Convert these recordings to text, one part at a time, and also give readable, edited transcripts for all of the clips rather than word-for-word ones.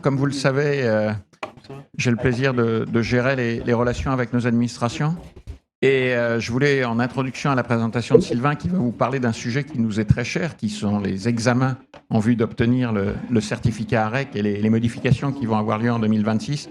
Comme vous le savez, j'ai le plaisir de gérer les relations avec nos administrations. Et je voulais, en introduction à la présentation de Sylvain, qui va vous parler d'un sujet qui nous est très cher, qui sont les examens en vue d'obtenir le certificat AREC et les modifications qui vont avoir lieu en 2026,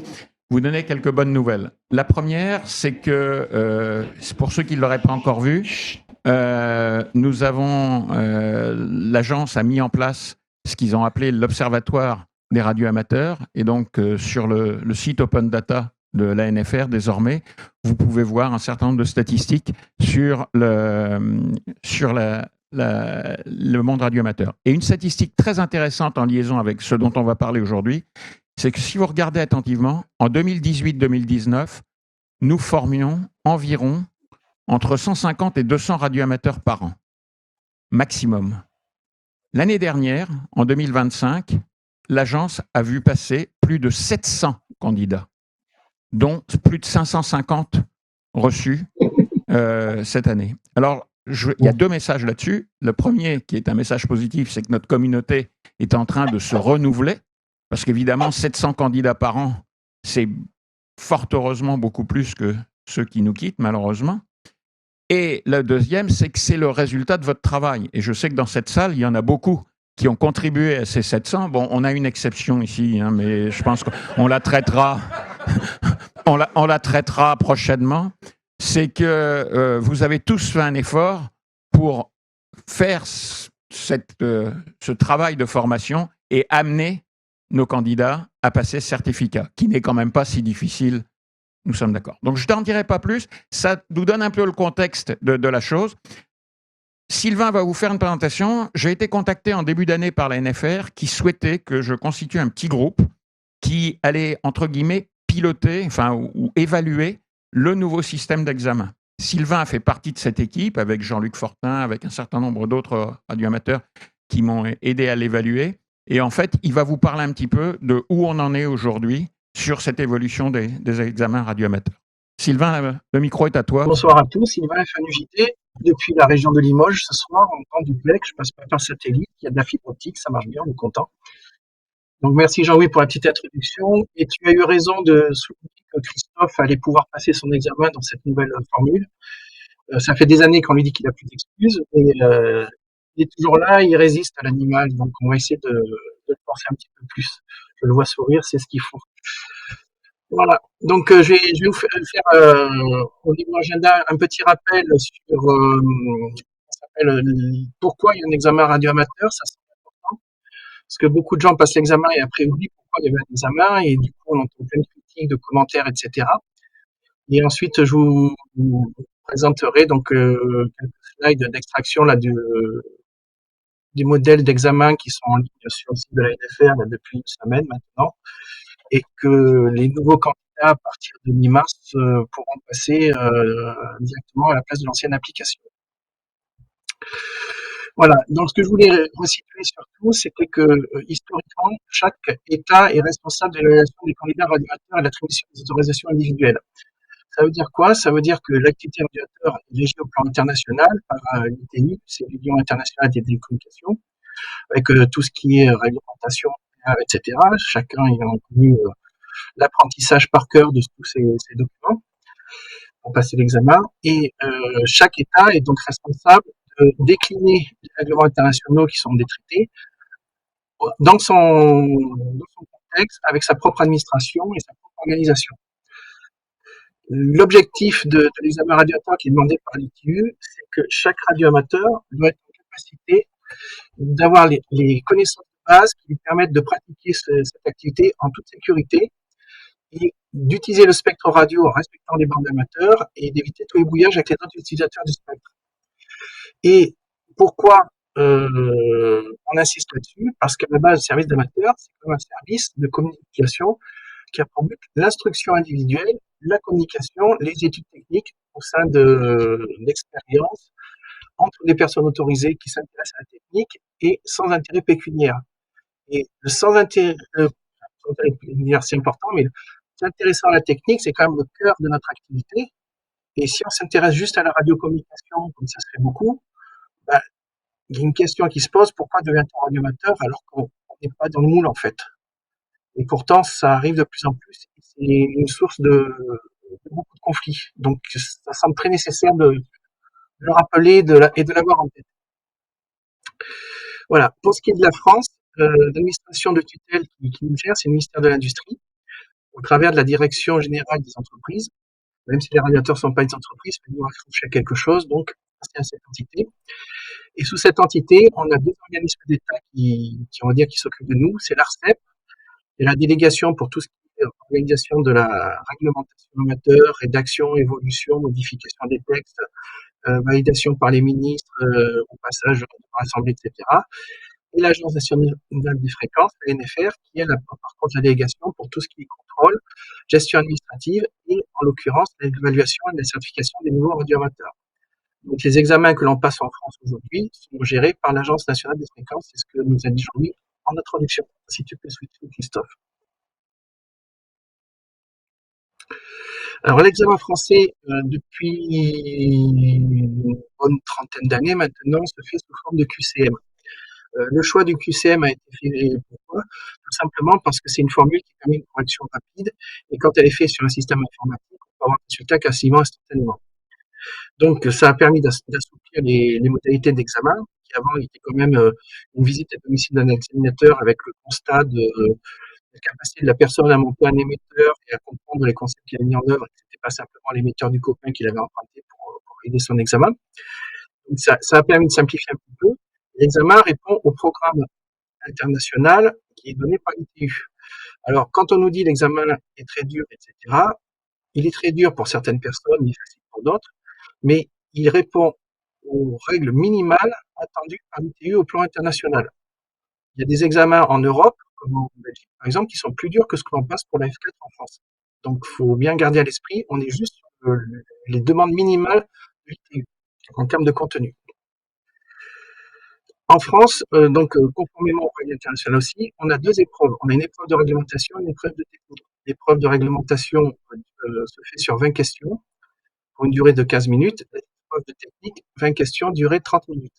vous donner quelques bonnes nouvelles. La première, c'est que, pour ceux qui ne l'auraient pas encore vu, nous avons, l'agence a mis en place ce qu'ils ont appelé l'Observatoire des radioamateurs. Et donc, sur le site Open Data de l'ANFR, désormais, vous pouvez voir un certain nombre de statistiques sur le monde radioamateur. Et une statistique très intéressante en liaison avec ce dont on va parler aujourd'hui, c'est que si vous regardez attentivement, en 2018-2019, nous formions environ entre 150 et 200 radioamateurs par an, maximum. L'année dernière, en 2025, l'agence a vu passer plus de 700 candidats, dont plus de 550 reçus cette année. Alors, il y a deux messages là-dessus. Le premier, qui est un message positif, c'est que notre communauté est en train de se renouveler, parce qu'évidemment, 700 candidats par an, c'est fort heureusement beaucoup plus que ceux qui nous quittent, malheureusement. Et le deuxième, c'est que c'est le résultat de votre travail. Et je sais que dans cette salle, il y en a beaucoup qui ont contribué à ces 700. Bon, on a une exception ici, hein, mais je pense qu'on la traitera, on la traitera prochainement. C'est que vous avez tous fait un effort pour faire ce travail de formation et amener nos candidats à passer ce certificat, qui n'est quand même pas si difficile. Nous sommes d'accord. Donc, je ne t'en dirai pas plus. Ça nous donne un peu le contexte de la chose. Sylvain va vous faire une présentation. J'ai été contacté en début d'année par la NFR qui souhaitait que je constitue un petit groupe qui allait, entre guillemets, piloter, enfin, ou évaluer le nouveau système d'examen. Sylvain a fait partie de cette équipe avec Jean-Luc Fortin, avec un certain nombre d'autres radioamateurs qui m'ont aidé à l'évaluer. Et en fait, il va vous parler un petit peu de où on en est aujourd'hui sur cette évolution des examens radioamateurs. Sylvain, le micro est à toi. Bonsoir à tous, Sylvain FNUJT, depuis la région de Limoges ce soir, en temps duplex, je passe pas par satellite, il y a de la fibre optique, ça marche bien, on est content. Donc merci Jean-Louis pour la petite introduction, et tu as eu raison de souligner que Christophe allait pouvoir passer son examen dans cette nouvelle formule. Ça fait des années qu'on lui dit qu'il a plus d'excuses, et il est toujours là, il résiste à l'animal, donc on va essayer de le forcer un petit peu plus. Je le vois sourire, c'est ce qu'il faut. Voilà. Donc, je vais vous faire, au niveau agenda un petit rappel sur pourquoi il y a un examen radioamateur. Ça, c'est important parce que beaucoup de gens passent l'examen et après oublient pourquoi il y avait un examen et du coup, on entend plein de critiques, de commentaires, etc. Et ensuite, je vous présenterai donc quelques slides d'extraction là des modèles d'examen qui sont en ligne sur le site de la NFR là, depuis une semaine maintenant. Et que les nouveaux candidats, à partir de mi-mars, pourront passer directement à la place de l'ancienne application. Voilà. Donc, ce que je voulais resituer surtout, c'était que historiquement, chaque État est responsable de l'évaluation des candidats radioamateurs et de l'attribution des autorisations individuelles. Ça veut dire quoi? Ça veut dire que l'activité radiateur est régie au plan international par l'ITU, c'est l'Union internationale des télécommunications, avec tout ce qui est réglementation, etc. Chacun ayant connu l'apprentissage par cœur de tous ces documents pour passer l'examen. Et chaque État est donc responsable de décliner les règlements internationaux qui sont des traités dans son contexte, avec sa propre administration et sa propre organisation. L'objectif de l'examen radioamateur qui est demandé par l'ITU, c'est que chaque radioamateur doit être en capacité d'avoir les connaissances de base qui lui permettent de pratiquer cette activité en toute sécurité et d'utiliser le spectre radio en respectant les bandes amateurs et d'éviter tous les brouillages avec les autres utilisateurs du spectre. Et pourquoi on insiste là-dessus? Parce qu'à la base, le service d'amateur, c'est comme un service de communication qui a pour but l'instruction individuelle, la communication, les études techniques au sein de l'expérience entre des personnes autorisées qui s'intéressent à la technique et sans intérêt pécuniaire. Et le sans intérêt pécuniaire, c'est important, mais s'intéressant à la technique, c'est quand même le cœur de notre activité. Et si on s'intéresse juste à la radiocommunication, comme ça se fait beaucoup, ben, il y a une question qui se pose, pourquoi devient-on radioamateur alors qu'on n'est pas dans le moule en fait? Et pourtant, ça arrive de plus en plus. Et c'est une source de beaucoup de conflits. Donc, ça semble très nécessaire de le rappeler et de l'avoir en tête. Voilà. Pour ce qui est de la France, l'administration de tutelle qui nous gère, c'est le ministère de l'Industrie, au travers de la Direction générale des entreprises. Même si les radiateurs ne sont pas des entreprises, mais nous, on touche à quelque chose, donc c'est à cette entité. Et sous cette entité, on a deux organismes d'État on va dire, qui s'occupent de nous. C'est l'ARCEP et la délégation pour tout ce qui est organisation de la réglementation amateur, rédaction, évolution, modification des textes, validation par les ministres, au passage de l'Assemblée, etc. Et l'Agence nationale des fréquences, la NFR, qui est par contre la délégation pour tout ce qui est contrôle, gestion administrative et en l'occurrence l'évaluation et la certification des nouveaux radioamateurs. Donc les examens que l'on passe en France aujourd'hui sont gérés par l'Agence nationale des fréquences, c'est ce que nous a dit Jean-Louis en introduction. Si tu peux switcher, Christophe. Alors l'examen français, depuis une bonne trentaine d'années maintenant, se fait sous forme de QCM. Le choix du QCM a été fait pourquoi? Tout simplement parce que c'est une formule qui permet une correction rapide et quand elle est faite sur un système informatique, on peut avoir un résultat quasiment instantanément. Donc ça a permis d'assouplir les modalités d'examen qui avant étaient quand même une visite à domicile d'un examinateur avec le constat de la capacité de la personne à monter un émetteur et à comprendre les concepts qu'il a mis en œuvre, et que c'était pas simplement l'émetteur du copain qu'il avait emprunté pour aider son examen. Donc ça a permis de simplifier un petit peu. L'examen répond au programme international qui est donné par l'ITU. Alors, quand on nous dit l'examen est très dur, etc., il est très dur pour certaines personnes, il est facile pour d'autres, mais il répond aux règles minimales attendues par l'ITU au plan international. Il y a des examens en Europe, comme en Belgique par exemple, qui sont plus durs que ce que l'on passe pour la F4 en France. Donc, il faut bien garder à l'esprit, on est juste sur les demandes minimales de l'ITU en termes de contenu. En France, conformément aux règles internationales aussi, on a deux épreuves. On a une épreuve de réglementation et une épreuve de technique. L'épreuve de réglementation se fait sur 20 questions pour une durée de 15 minutes. L'épreuve de technique, 20 questions, durée 30 minutes.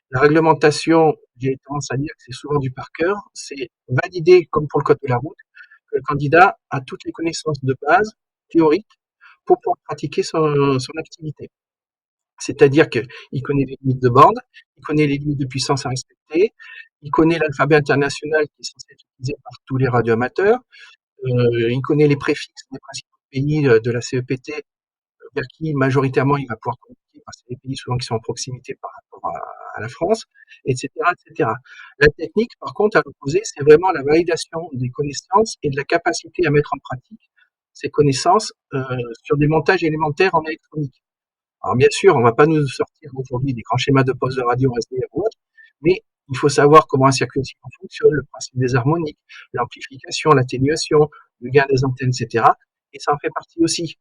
La réglementation, j'ai tendance à dire que c'est souvent du par cœur. C'est valider, comme pour le code de la route, que le candidat a toutes les connaissances de base théoriques pour pouvoir pratiquer son activité. C'est-à-dire qu'il connaît les limites de bande, il connaît les limites de puissance à respecter, il connaît l'alphabet international qui est censé être utilisé par tous les radioamateurs, il connaît les préfixes des principaux pays de la CEPT vers qui majoritairement il va pouvoir communiquer parce que c'est des pays souvent qui sont en proximité par rapport à la France, etc., etc. La technique, par contre, à l'opposé, c'est vraiment la validation des connaissances et de la capacité à mettre en pratique ces connaissances sur des montages élémentaires en électronique. Alors bien sûr, on ne va pas nous sortir aujourd'hui des grands schémas de poste de radio SDR ou autre, mais il faut savoir comment un circuit oscillant fonctionne, le principe des harmoniques, l'amplification, l'atténuation, le gain des antennes, etc. Et ça en fait partie aussi.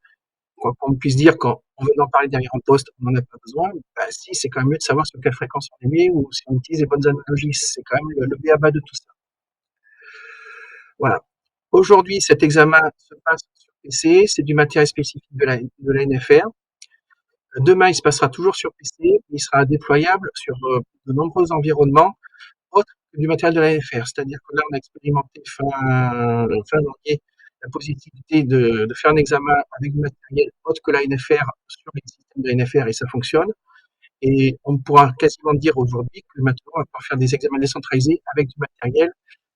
Quoi qu'on puisse dire quand on veut en parler derrière un poste, on n'en a pas besoin. Bah, si, c'est quand même mieux de savoir sur quelle fréquence on émet ou si on utilise les bonnes analogies. C'est quand même le b.a.-ba de tout ça. Voilà. Aujourd'hui, cet examen se passe sur PC, c'est du matériel spécifique de la NFR. Demain, il se passera toujours sur PC, il sera déployable sur de nombreux environnements autres que du matériel de la NFR. C'est-à-dire que là, on a expérimenté fin janvier la possibilité de faire un examen avec du matériel autre que la NFR sur les systèmes de la NFR et ça fonctionne. Et on pourra quasiment dire aujourd'hui que maintenant, on va pouvoir faire des examens décentralisés avec du matériel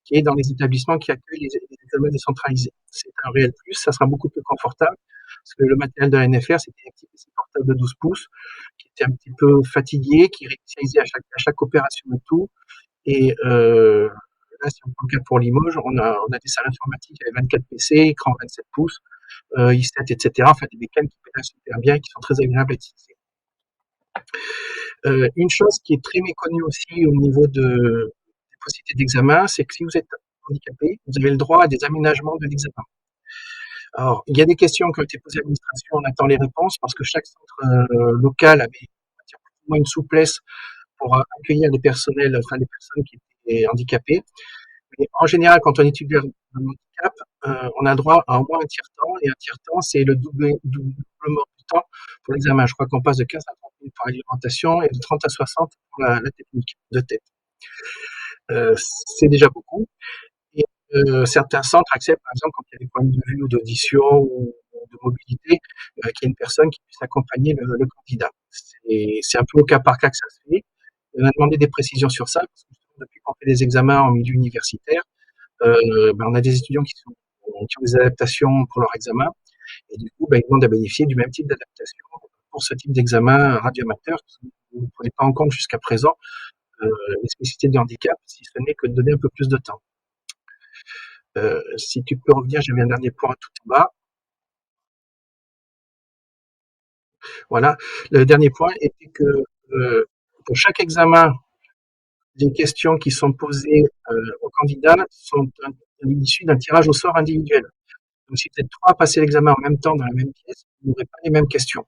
qui est dans les établissements qui accueillent les examens décentralisés. C'est un réel plus, ça sera beaucoup plus confortable, parce que le matériel de la NFR, c'était un petit PC portable de 12 pouces, qui était un petit peu fatigué, qui réinitialisait à chaque opération et tout. Et là, si on prend le cas pour Limoges, on a des salles informatiques avec 24 PC, écran 27 pouces, i7, etc. Enfin, des bécanes qui pédalent super bien et qui sont très agréables à utiliser. Une chose qui est très méconnue aussi au niveau des possibilités d'examen, c'est que si vous êtes handicapé, vous avez le droit à des aménagements de l'examen. Alors, il y a des questions qui ont été posées à l'administration, on attend les réponses parce que chaque centre local avait plus ou moins une souplesse pour accueillir les personnes qui étaient handicapées. Mais en général, quand on étudie un handicap, on a le droit à au moins un tiers-temps, et un tiers-temps, c'est le doublement du temps pour l'examen. Je crois qu'on passe de 15 à 30 minutes pour l'alimentation et de 30 à 60 pour la technique de tête. C'est déjà beaucoup. Et Certains centres acceptent, par exemple, quand il y a des problèmes de vue ou d'audition ou de mobilité, qu'il y ait une personne qui puisse accompagner le candidat. C'est un peu au cas par cas que ça se fait. On a demandé des précisions sur ça, parce que depuis qu'on fait des examens en milieu universitaire, on a des étudiants qui ont des adaptations pour leur examen, et du coup, ils demandent à bénéficier du même type d'adaptation pour ce type d'examen radioamateur. Vous ne prenez pas en compte jusqu'à présent les spécificités du handicap, si ce n'est que de donner un peu plus de temps. Si tu peux revenir, j'avais un dernier point tout en bas. Voilà. Le dernier point était que pour chaque examen, les questions qui sont posées aux candidats sont issues d'un tirage au sort individuel. Donc, si vous êtes trois à passer l'examen en même temps dans la même pièce, vous n'aurez pas les mêmes questions.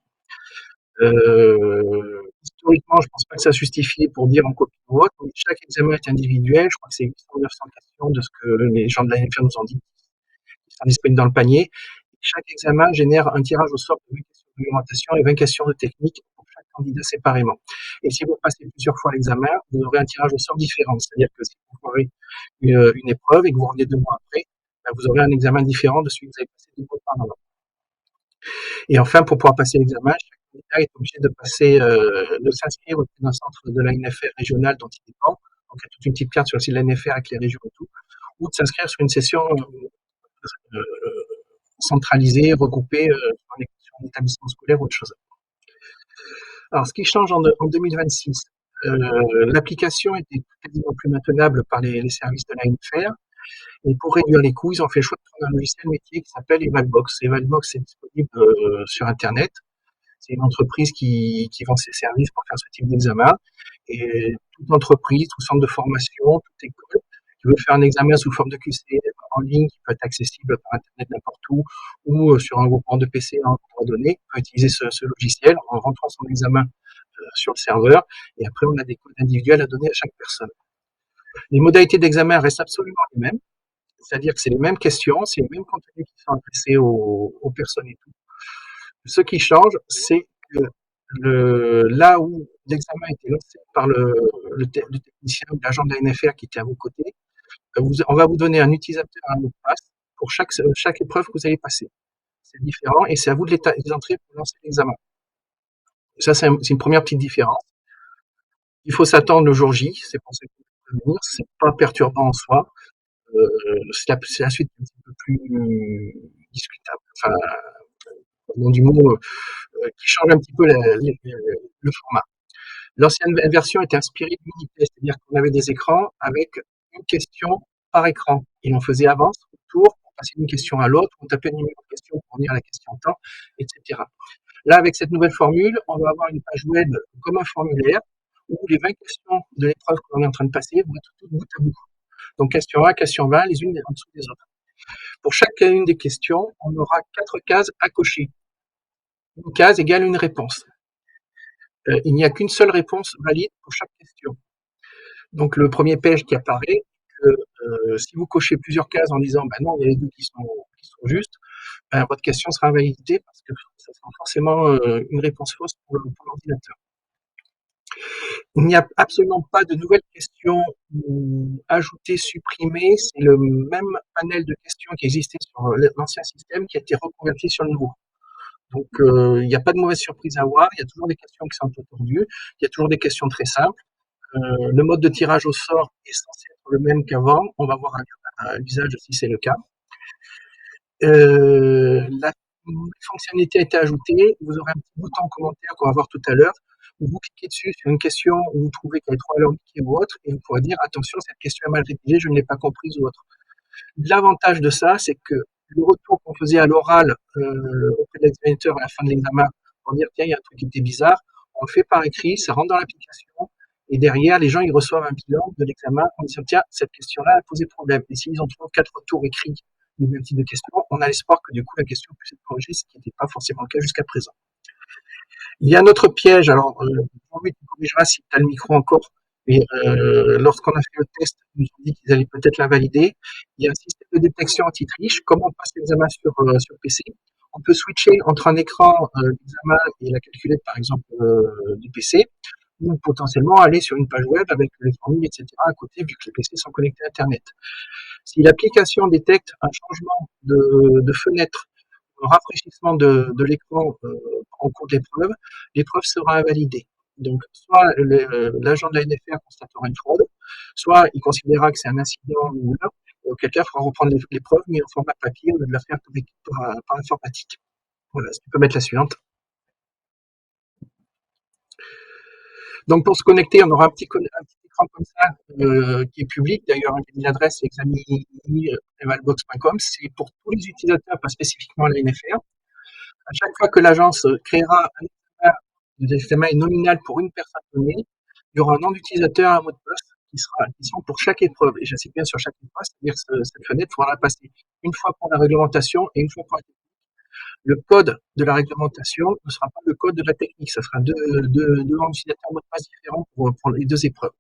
Historiquement, je ne pense pas que ça justifie pour dire en copie ou autre, mais chaque examen est individuel. Je crois que c'est 800 ou 900 questions de ce que les gens de la NFR nous ont dit, qui sont disponibles dans le panier. Chaque examen génère un tirage au sort de 20 questions de réglementation et 20 questions de technique pour chaque candidat séparément. Et si vous passez plusieurs fois l'examen, vous aurez un tirage au sort différent. C'est-à-dire que si vous aurez une épreuve et que vous revenez 2 mois après, vous aurez un examen différent de celui que vous avez passé 2 mois auparavant. Et enfin, pour pouvoir passer l'examen, chaque candidat est obligé de s'inscrire auprès d'un centre de l'ANFR régional dont il dépend. Donc, il y a toute une petite carte sur le site de l'ANFR avec les régions et tout, ou de s'inscrire sur une session centralisée, regroupée sur un établissement scolaire ou autre chose. Alors, ce qui change en 2026, l'application était quasiment plus maintenable par les services de l'ANFR. Et pour réduire les coûts, ils ont fait le choix de prendre un logiciel métier qui s'appelle Evalbox. Evalbox est disponible sur Internet. C'est une entreprise qui vend ses services pour faire ce type d'examen. Et toute entreprise, tout centre de formation, toute école qui veut faire un examen sous forme de QC en ligne, qui peut être accessible par Internet n'importe où, ou sur un groupement de PC en coordonnées, peut utiliser ce logiciel en rentrant son examen sur le serveur. Et après, on a des codes individuels à donner à chaque personne. Les modalités d'examen restent absolument les mêmes. C'est-à-dire que c'est les mêmes questions, c'est les mêmes contenus qui sont adressés aux personnes et tout. Ce qui change, c'est que là où l'examen a été lancé par le technicien ou l'agent de la NFR qui était à vos côtés, on va vous donner un utilisateur et un mot de passe pour chaque épreuve que vous allez passer. C'est différent et c'est à vous de les entrer pour lancer l'examen. Ça, c'est une première petite différence. Il faut s'attendre le jour J, c'est pour ça qu'il faut prévenir, c'est pas perturbant en soi. C'est la suite un petit peu plus discutable. Enfin, au nom du mot, qui change un petit peu le format. L'ancienne version était inspirée du Minitel, c'est-à-dire qu'on avait des écrans avec une question par écran. Et on faisait avance, retour, pour passer d'une question à l'autre, on tapait le numéro de question pour venir à la question temps, etc. Là, avec cette nouvelle formule, on va avoir une page web comme un formulaire où les 20 questions de l'épreuve que l'on est en train de passer vont être toutes bout à bout. Donc, question 1, question 20, les unes en dessous des autres. Pour chacune des questions, on aura 4 cases à cocher. Une case égale une réponse. Il n'y a qu'une seule réponse valide pour chaque question. Donc, le premier page qui apparaît, si vous cochez plusieurs cases en disant non, il y a les deux qui sont justes, votre question sera invalidée parce que ça sera forcément une réponse fausse pour l'ordinateur. Il n'y a absolument pas de nouvelles questions ajoutées, supprimées. C'est le même panel de questions qui existait sur l'ancien système qui a été reconverti sur le nouveau. Donc, il n'y a pas de mauvaise surprise à avoir. Il y a toujours des questions qui sont un peu tordues. Il y a toujours des questions très simples. Le mode de tirage au sort est censé être le même qu'avant. On va voir à l'usage si c'est le cas. La fonctionnalité a été ajoutée. Vous aurez un petit bouton en commentaire qu'on va voir tout à l'heure, où vous cliquez dessus sur une question où vous trouvez qu'elle est trop alambiquée ou autre, et vous pourrez dire attention, cette question est mal rédigée, je ne l'ai pas comprise ou autre. L'avantage de ça, c'est que le retour qu'on faisait à l'oral auprès de l'examinateur à la fin de l'examen, pour dire tiens, il y a un truc qui était bizarre, on le fait par écrit, ça rentre dans l'application, et derrière, les gens ils reçoivent un bilan de l'examen en disant tiens, cette question-là a posé problème. Et s'ils ont trouvé 4 retours écrits du même type de question, on a l'espoir que du coup la question puisse être corrigée, ce qui n'était pas forcément le cas jusqu'à présent. Il y a un autre piège, alors Jean-Louis, tu corrigeras si tu as le micro encore, mais lorsqu'on a fait le test, ils nous ont dit qu'ils allaient peut-être l'invalider. Il y a un système de détection anti-triche. Comme on passe l'examen sur PC, on peut switcher entre un écran d'examen et la calculette, par exemple, du PC. ou potentiellement aller sur une page web avec les formules, etc. à côté, vu que les PC sont connectés à Internet. Si l'application détecte un changement de fenêtre, un rafraîchissement de l'écran en cours de l'épreuve sera invalidée. Donc, soit l'agent de la NFR constatera une fraude, soit il considérera que c'est un incident mineur, et auquel cas il faudra reprendre l'épreuve, mais en format papier au lieu de la faire par informatique. Voilà, si tu peux mettre la suivante. Donc, pour se connecter, on aura un petit écran comme ça qui est public. D'ailleurs, l'adresse c'est examini.evalbox.com. C'est pour tous les utilisateurs, pas spécifiquement à la NFR. À chaque fois que l'agence créera un examen nominal pour une personne donnée, il y aura un nom d'utilisateur et un mot de passe qui seront pour chaque épreuve. Et j'insiste bien sur chaque épreuve, c'est-à-dire que cette fenêtre, il faudra la passer une fois pour la réglementation et une fois pour la technique. Le code de la réglementation ne sera pas le code de la technique, ce sera deux noms d'utilisateurs mot de passe différents pour les deux épreuves.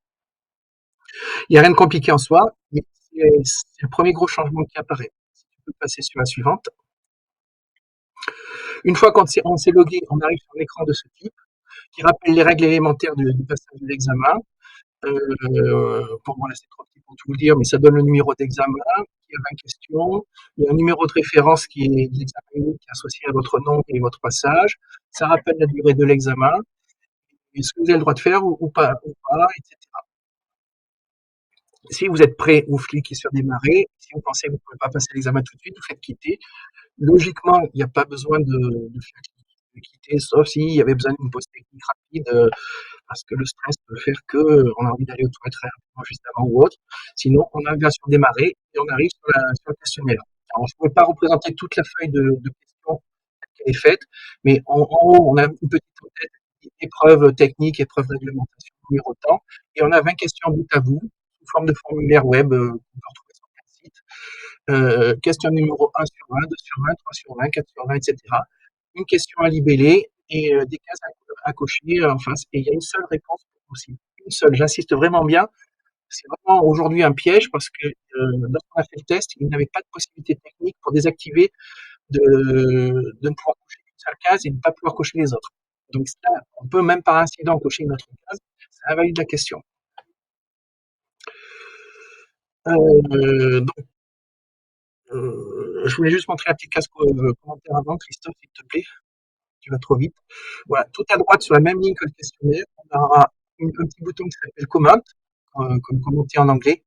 Il n'y a rien de compliqué en soi, mais c'est le premier gros changement qui apparaît. Si tu peux passer sur la suivante. Une fois qu'on s'est logué, on arrive sur un écran de ce type qui rappelle les règles élémentaires du passage de l'examen. Bon, voilà, c'est trop petit pour tout vous dire, mais ça donne le numéro d'examen, il y a 20 questions, il y a un numéro de référence qui est l'examen unique qui est associé à votre nom et votre passage, ça rappelle la durée de l'examen, est-ce que vous avez le droit de faire ou pas, etc. Si vous êtes prêt, vous cliquez sur démarrer. Si vous pensez que vous ne pouvez pas passer l'examen tout de suite, vous faites quitter. Logiquement, il n'y a pas besoin de faire quitter, sauf s'il y avait besoin d'une pause technique rapide, parce que le stress peut faire qu'on a envie d'aller aux toilettes très rapidement juste avant ou autre. Sinon, on a bien sur démarrer et on arrive sur le questionnaire. Alors, je ne pouvais pas représenter toute la feuille de questions qui est faite, mais en haut, on a une petite tête, épreuve technique, épreuve réglementation, numéro de temps, et on a 20 questions bout à bout, sous forme de formulaire web qu'on peut retrouver sur le site. Question numéro 1 sur 20, 2 sur 20, 3 sur 20, 4 sur 20, etc. Une question à libeller et des cases à cocher en face. Et il y a une seule réponse possible. Une seule. J'insiste vraiment bien. C'est vraiment aujourd'hui un piège parce que lorsqu'on a fait le test, il n'y avait pas de possibilité technique pour désactiver de ne pouvoir cocher qu'une seule case et de ne pas pouvoir cocher les autres. Donc ça, on peut même par incident cocher une autre case. Ça invalide la question. Donc, je voulais juste montrer un petit casque commentaire avant, Christophe, s'il te plaît. Tu vas trop vite. Voilà, tout à droite, sur la même ligne que le questionnaire, on aura un petit bouton qui s'appelle Comment, comme commenter en anglais.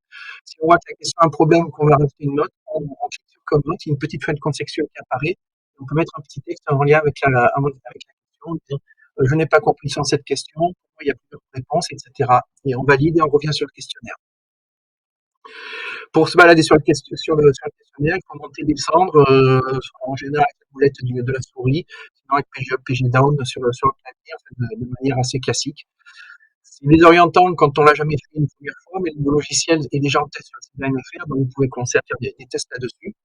Si on voit que la question a un problème ou qu'on va rajouter une note, on clique sur Comment, il y a une petite fenêtre contextuelle qui apparaît. On peut mettre un petit texte en lien avec la question. Je n'ai pas compris sans cette question, pourquoi il y a plusieurs réponses, etc. Et on valide et on revient sur le questionnaire. Pour se balader sur le questionnaire, il faut monter et descendre, en général avec la boulette de la souris, sinon avec PG up, PG down sur le clavier, en fait, de manière assez classique. C'est désorientant quand on l'a jamais fait une première fois, mais le logiciel est déjà en test sur le site de la NFR, donc vous pouvez commencer à faire des tests là-dessus.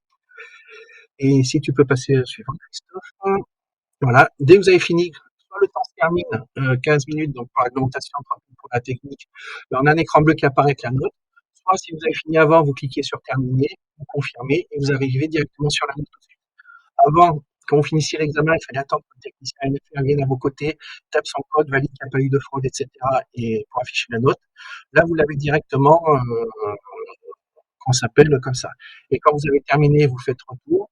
Et si tu peux passer suivant, Christophe. Voilà. Dès que vous avez fini, soit le temps se termine, 15 minutes, donc pour l'augmentation, pour la technique, on a un écran bleu qui apparaît avec la note. Soit si vous avez fini avant, vous cliquez sur terminer, vous confirmez et vous arrivez directement sur la note tout de suite. Avant, quand vous finissiez l'examen, il fallait attendre que le technicien NFR vienne à vos côtés, tape son code, valide qu'il n'y a pas eu de fraude, etc. et pour afficher la note. Là, vous l'avez directement, qu'on s'appelle comme ça. Et quand vous avez terminé, vous faites retour.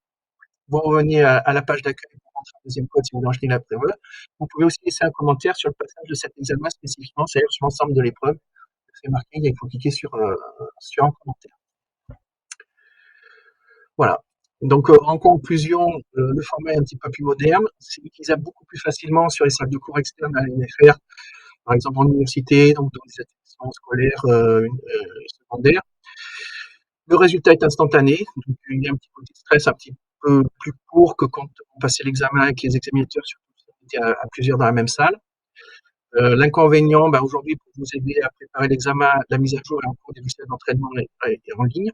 Vous revenez à la page d'accueil pour rentrer un deuxième code si vous voulez enchaîner la preuve. Vous pouvez aussi laisser un commentaire sur le passage de cet examen spécifiquement, c'est-à-dire sur l'ensemble de l'épreuve. C'est marqué, il faut cliquer sur un commentaire. Voilà. Donc, en conclusion, le format est un petit peu plus moderne. C'est utilisable beaucoup plus facilement sur les salles de cours externes à l'UNFR, par exemple en université, donc dans les établissements scolaires secondaires. Le résultat est instantané, donc il y a un petit peu de stress un petit peu plus court que quand on passait l'examen avec les examinateurs, surtout si on était à plusieurs dans la même salle. L'inconvénient, aujourd'hui, pour vous aider à préparer l'examen, la mise à jour et en cours des logiciels d'entraînement est en ligne.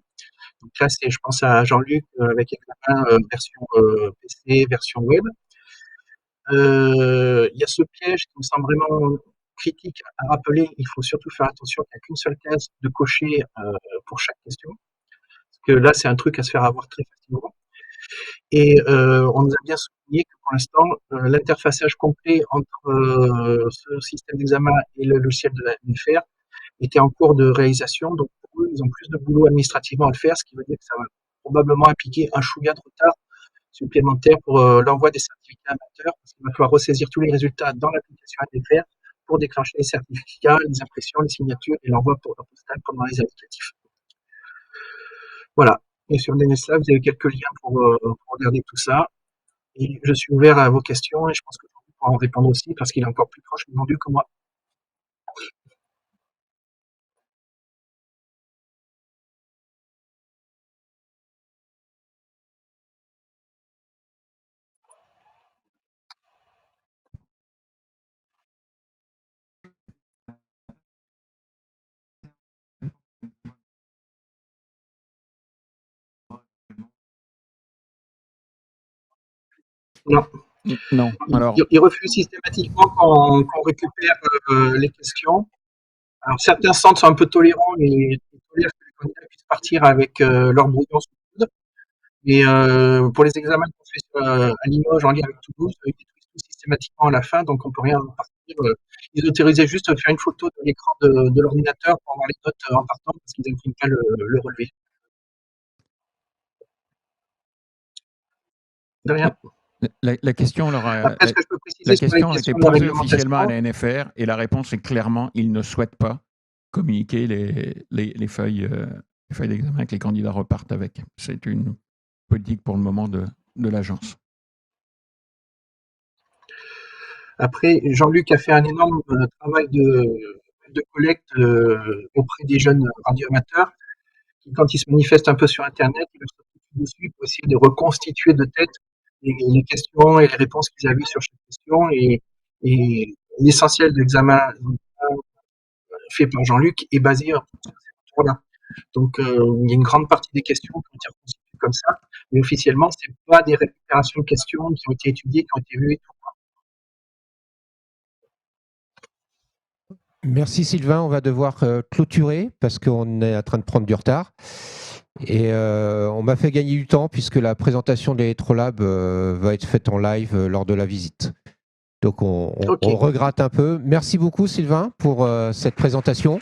Donc là, je pense à Jean-Luc avec examen version PC, version web. Il y a ce piège qui me semble vraiment critique à rappeler. Il faut surtout faire attention qu'il n'y a qu'une seule case de cocher pour chaque question. Parce que là, c'est un truc à se faire avoir très facilement. Et on nous a bien souligné que pour l'instant, l'interfaçage complet entre ce système d'examen et le logiciel de la NFR était en cours de réalisation. Donc pour eux, ils ont plus de boulot administrativement à le faire, ce qui veut dire que ça va probablement impliquer un chouïa de retard supplémentaire pour l'envoi des certificats amateurs, parce qu'il va falloir ressaisir tous les résultats dans l'application NFR pour déclencher les certificats, les impressions, les signatures et l'envoi pour la postale comme dans les indicatifs. Voilà. Et sur DNSLab, vous avez quelques liens pour regarder tout ça. Et je suis ouvert à vos questions et je pense que vous pourrez en répondre aussi parce qu'il est encore plus proche du vendu que moi. Non. Non. Alors, Ils refusent systématiquement qu'on récupère les questions. Alors certains centres sont un peu tolérants et tolèrent que les candidats puissent partir avec leur brouillon sous le coude. Et pour les examens qu'on fait à Limoges en lien avec Toulouse, ils détruisent tout systématiquement à la fin, donc on peut rien partir. Ils autorisaient juste de faire une photo de l'écran de l'ordinateur pour avoir les notes en partant parce qu'ils n'impriment pas le relevé. De rien. la question leur a, Après, ce que je peux préciser la sur les question a été questions de la posée officiellement à réglementation, la NFR et la réponse est clairement ils ne souhaitent pas communiquer les feuilles d'examen que les candidats repartent avec. C'est une politique pour le moment de l'agence. après, Jean-Luc a fait un énorme travail de collecte auprès des jeunes radioamateurs qui, quand ils se manifestent un peu sur Internet, ils le sortent dessus pour essayer de reconstituer de tête les questions et les réponses qu'ils avaient sur chaque question. Et l'essentiel de l'examen fait par Jean-Luc est basé sur ces retours-là. Donc, il y a une grande partie des questions qui ont été reconstituées comme ça, mais officiellement, ce n'est pas des récupérations de questions qui ont été étudiées, qui ont été vues et tout. Merci Sylvain, on va devoir clôturer parce qu'on est en train de prendre du retard. Et on m'a fait gagner du temps puisque la présentation de l'Electrolab va être faite en live lors de la visite. Donc on regrette un peu. Merci beaucoup Sylvain pour cette présentation.